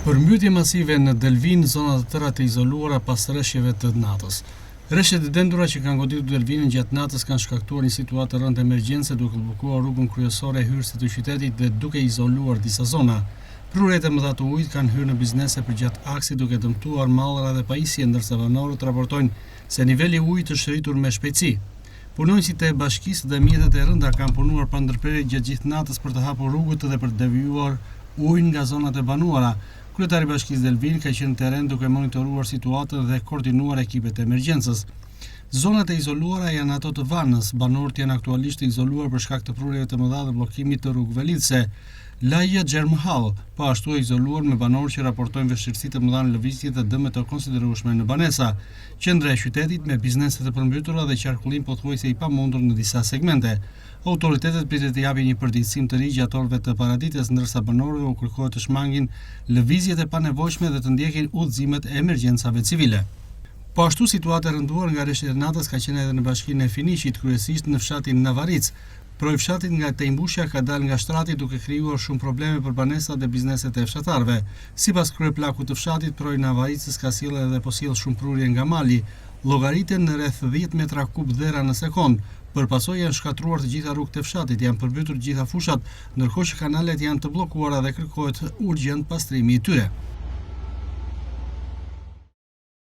Përmbytje masive në Delvin, zonat të tëra të izoluara pas rreshjeve të natës. Rreshjet e dendura që kanë goditur Delvinin gjatë natës kanë shkaktuar një situatë të rëndë emergjence, duke bllokuar rrugën kryesore e hyrësit të qytetit dhe duke izoluar disa zona. Prurjet e mëdha të ujit kanë hyrë në biznese përgjatë aksit, duke dëmtuar mallra dhe pajisje, ndërsa banorët raportojnë se niveli i ujit është rritur me shpejtësi. Punonësit e bashkisë dhe mjetet e rënda kanë punuar pa ndërprerje gjatë gjithë natës për të hapur rrugët dhe për të devijuar ujin nga zonat e banuara. Kryetari i Bashkisë Delvin ka qenë në terren duke monitoruar situatën dhe koordinuar ekipet e emergjencës. Zonat e izoluara janë ato të Vanës. Banorët janë aktualisht izoluar për shkak të prurjeve të mëdha dhe bllokimit të rrugëve lidhëse. Lajja Xhermhall po ashtu e izoluar me banorë që raportojnë vështirësi të mëdha në lëvizje dhe dëme të konsiderueshme në banesa. Qendra e qytetit me biznese të përmbytura dhe qarkullim pothuajse i pamundur në disa segmente. Autoritetet pritet të japin një përditësim të ri gjatë orëve të paradites, ndërsa banorëve u kërkohet të shmangin lëvizjet e panevojshme dhe të ndjekin udhëzimet e emergjencave civile. Po ashtu situata e rënduar nga rreshtet e natës ka qenë edhe në bashkinë e Finishit, kryesisht në fshatin Navaric. Proj fshatit nga Tejmbushja ka dalë nga shtrati duke krijuar shumë probleme për banesat dhe bizneset e fshatarëve. Sipas kryeplakut të fshatit, proj Navaricës ka sjellë edhe po sjell shumë prurje nga mali. Llogariten në rreth 10 metra kub dhera në sekond. Për pasojë janë shkatruar të gjitha rrugët e fshatit, janë përmbytur të gjitha fushat, ndërkohë që kanalet janë të bllokuara dhe kërkohet urgjent pastrimi i tyre.